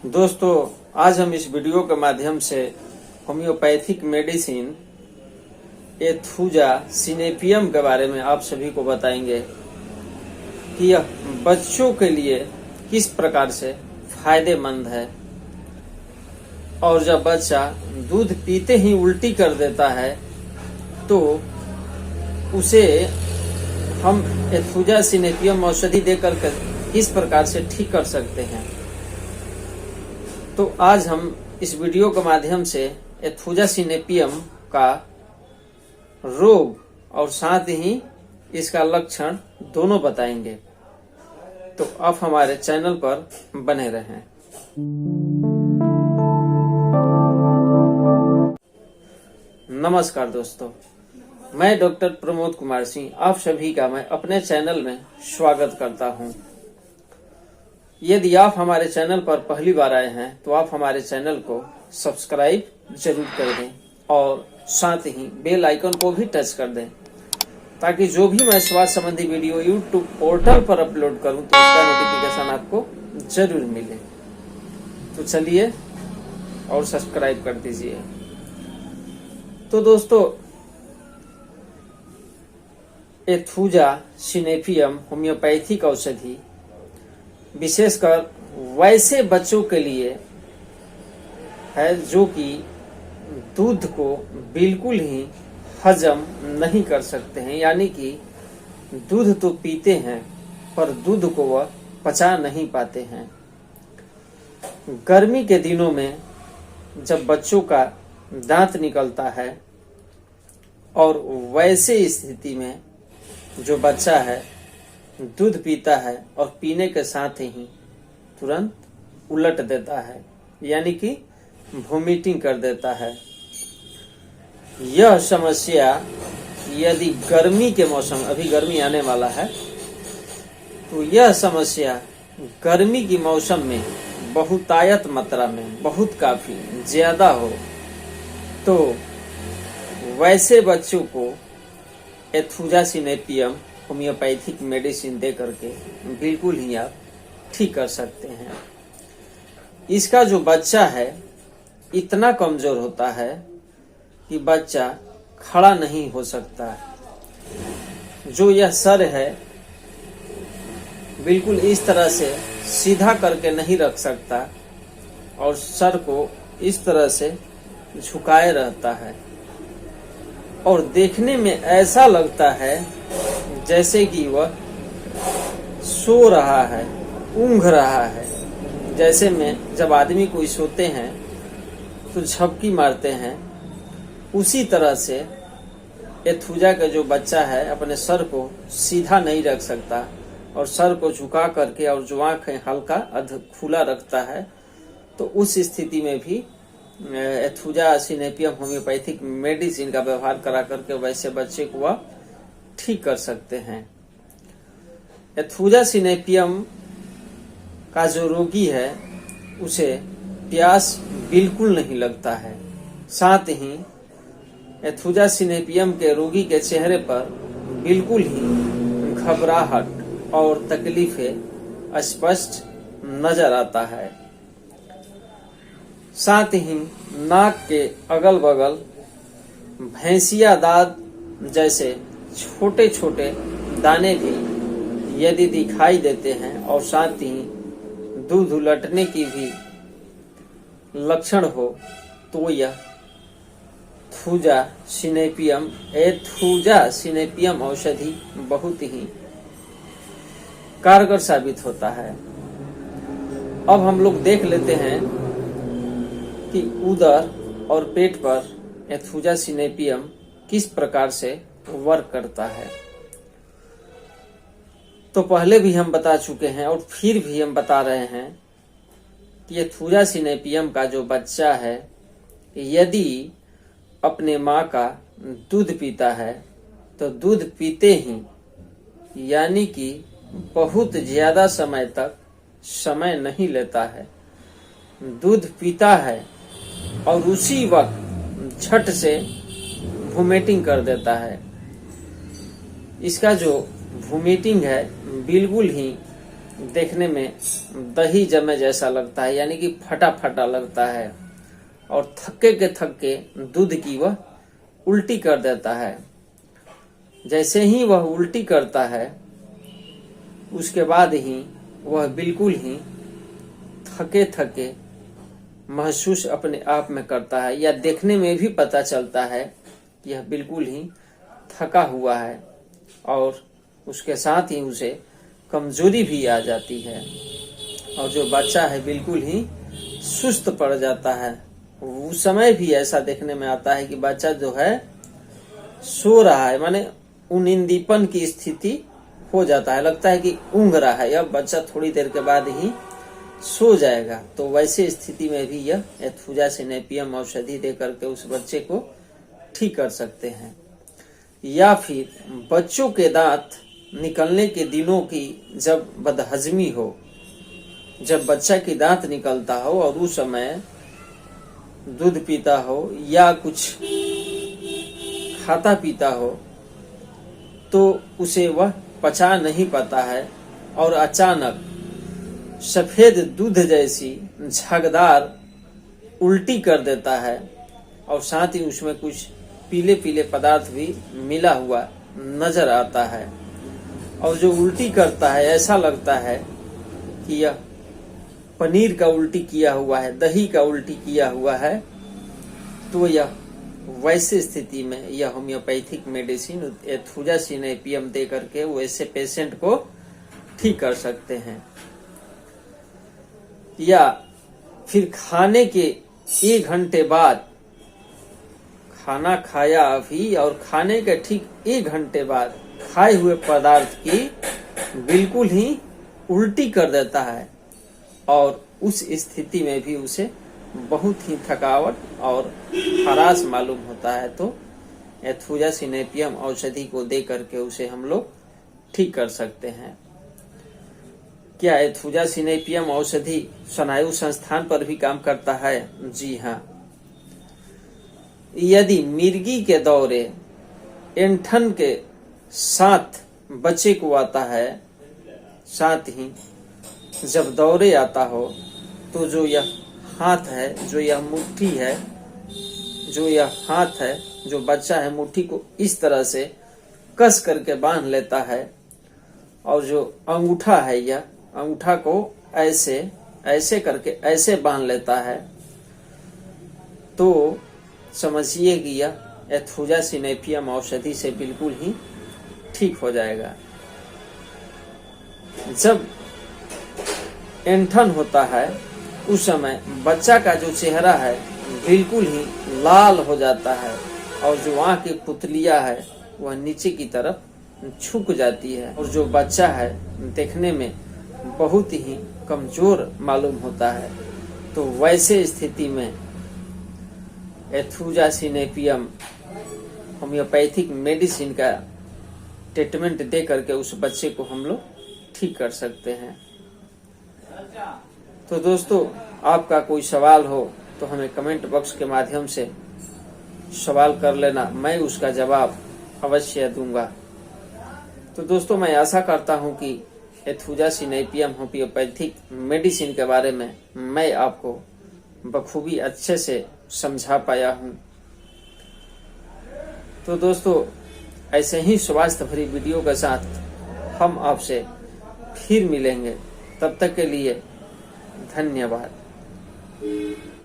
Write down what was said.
दोस्तों, आज हम इस वीडियो के माध्यम से होम्योपैथिक मेडिसिन एथुजा सिनेपियम के बारे में आप सभी को बताएंगे कि यह बच्चों के लिए किस प्रकार से फायदेमंद है। और जब बच्चा दूध पीते ही उल्टी कर देता है तो उसे हम एथुजा सिनेपियम औषधि देकर किस प्रकार से ठीक कर सकते हैं। तो आज हम इस वीडियो के माध्यम से एथुजा सिनेपियम का रोग और साथ ही इसका लक्षण दोनों बताएंगे। तो आप हमारे चैनल पर बने रहें। नमस्कार दोस्तों, मैं डॉक्टर प्रमोद कुमार सिंह आप सभी का मैं अपने चैनल में स्वागत करता हूं। यदि आप हमारे चैनल पर पहली बार आए हैं तो आप हमारे चैनल को सब्सक्राइब जरूर कर दें और साथ ही बेल आइकन को भी टच कर दें ताकि जो भी मैं स्वास्थ्य संबंधी वीडियो यूट्यूब पोर्टल पर अपलोड करूं तो उसका नोटिफिकेशन आपको जरूर मिले। तो चलिए और सब्सक्राइब कर दीजिए। तो दोस्तों, एथुजा सिनेपियम होम्योपैथिक औषधि विशेषकर वैसे बच्चों के लिए है जो कि दूध को बिल्कुल ही हजम नहीं कर सकते हैं, यानी कि दूध तो पीते हैं पर दूध को वह पचा नहीं पाते हैं। गर्मी के दिनों में जब बच्चों का दांत निकलता है और वैसे स्थिति में जो बच्चा है दूध पीता है और पीने के साथ ही तुरंत उलट देता है, यानी कि वोमिटिंग कर देता है। यह समस्या यदि गर्मी के मौसम, अभी गर्मी आने वाला है, तो यह समस्या गर्मी की मौसम में बहुतायत मात्रा में बहुत काफी ज्यादा हो तो वैसे बच्चों को एथुजा सिनेपियम होम्योपैथिक मेडिसिन दे करके बिल्कुल ही आप ठीक कर सकते हैं। इसका जो बच्चा है इतना कमजोर होता है कि बच्चा खड़ा नहीं हो सकता। जो यह सर है बिल्कुल इस तरह से सीधा करके नहीं रख सकता और सर को इस तरह से झुकाए रहता है और देखने में ऐसा लगता है जैसे कि वह सो रहा है, ऊँघ रहा है। जैसे में जब आदमी कोई सोते हैं तो झपकी मारते हैं, उसी तरह से एथुजा का जो बच्चा है अपने सर को सीधा नहीं रख सकता और सर को झुका करके और जो आँखें हल्का अध खुला रखता है। तो उस स्थिति में भी एथुजा सिनेपियम होम्योपैथिक मेडिसिन का व्यवहार करा करके वैसे बच्चे को वह ठीक कर सकते हैं। एथुजा सिनेपियम का जो रोगी है उसे प्यास बिल्कुल नहीं लगता है। साथ ही एथुजा सिनेपियम के रोगी के चेहरे पर बिल्कुल ही घबराहट और तकलीफें स्पष्ट नजर आता है। साथ ही नाक के अगल बगल भैंसिया दांत जैसे छोटे छोटे दाने भी यदि दिखाई देते हैं और साथ ही दूध उलटने की भी लक्षण हो तो यह एथुजा सिनेपियम औषधि बहुत ही कारगर साबित होता है। अब हम लोग देख लेते हैं कि उदर और पेट पर एथुजा सिनेपियम किस प्रकार से वर्क करता है। तो पहले भी हम बता चुके हैं और फिर भी हम बता रहे हैं कि एथुजा सिनेपियम का जो बच्चा है यदि अपने माँ का दूध पीता है तो दूध पीते ही यानी कि बहुत ज्यादा समय तक समय नहीं लेता है, दूध पीता है और उसी वक्त झट से वोमिटिंग कर देता है। इसका जो वोमिटिंग है बिल्कुल ही देखने में दही जमे जैसा लगता है, यानी कि फटा फटा लगता है, और थक्के के थक्के दूध की वह उल्टी कर देता है। जैसे ही वह उल्टी करता है उसके बाद ही वह बिल्कुल ही थके थके महसूस अपने आप में करता है, या देखने में भी पता चलता है यह बिल्कुल ही थका हुआ है, और उसके साथ ही उसे कमजोरी भी आ जाती है, और जो बच्चा है बिल्कुल ही सुस्त पड़ जाता है। उस समय भी ऐसा देखने में आता है कि बच्चा जो है सो रहा है, माने उनिंदीपन की स्थिति हो जाता है, लगता है कि ऊँघ रहा है, अब बच्चा थोड़ी देर के बाद ही सो जाएगा। तो वैसे स्थिति में भी यह एथुजासिनेपियम औषधि दे करके उस बच्चे को ठीक कर सकते हैं। या फिर बच्चों के दांत निकलने के दिनों की जब बदहजमी हो, जब बच्चा की दांत निकलता हो और उस समय दूध पीता हो या कुछ खाता पीता हो, तो उसे वह पचा नहीं पाता है और अचानक सफेद दूध जैसी झगदार उल्टी कर देता है, और साथ ही उसमें कुछ पीले पीले पदार्थ भी मिला हुआ नजर आता है, और जो उल्टी करता है ऐसा लगता है कि यह पनीर का उल्टी किया हुआ है, दही का उल्टी किया हुआ है। तो यह वैसे स्थिति में यह होम्योपैथिक मेडिसिन एथुजासिनेपियम दे करके वैसे पेशेंट को ठीक कर सकते हैं। या फिर खाने के 1 घंटे बाद, खाना खाया अभी और खाने के ठीक 1 घंटे बाद खाए हुए पदार्थ की बिल्कुल ही उल्टी कर देता है, और उस स्थिति में भी उसे बहुत ही थकावट और हरास मालूम होता है। तो एथुजासिनेपियम औषधि को दे करके उसे हम लोग ठीक कर सकते हैं। क्या एथुजासिनेपियम औषधि स्नायु संस्थान पर भी काम करता है? जी हाँ। यदि मिर्गी के दौरे ऐंठन के साथ बच्चे को आता है, साथ ही जब दौरे आता हो, तो जो यह हाथ है, जो यह मुट्ठी है, जो यह हाथ है, जो बच्चा है, मुट्ठी को इस तरह से कस करके बांध लेता है, और जो अंगूठा है, यह अंगूठा को ऐसे ऐसे करके ऐसे बांध लेता है, तो समझिए कि यह एथुजासिनेपियम औषधि से बिल्कुल ही ठीक हो जाएगा। जब ऐंठन होता है उस समय बच्चा का जो चेहरा है बिल्कुल ही लाल हो जाता है, और जो आँख की पुतलियां है वह नीचे की तरफ झुक जाती है, और जो बच्चा है देखने में बहुत ही कमजोर मालूम होता है। तो वैसे स्थिति में एथुजासिनेपियम होम्योपैथिक मेडिसिन का ट्रीटमेंट दे करके उस बच्चे को हम लोग ठीक कर सकते हैं। तो दोस्तों, आपका कोई सवाल हो तो हमें कमेंट बॉक्स के माध्यम से सवाल कर लेना, मैं उसका जवाब अवश्य दूंगा। तो दोस्तों, मैं आशा करता हूं कि एथुजासिनेपियम होम्योपैथिक मेडिसिन के बारे में मैं आपको बखूबी अच्छे से समझा पाया हूं। तो दोस्तों, ऐसे ही स्वास्थ्य भरी वीडियो के साथ हम आपसे फिर मिलेंगे। तब तक के लिए धन्यवाद।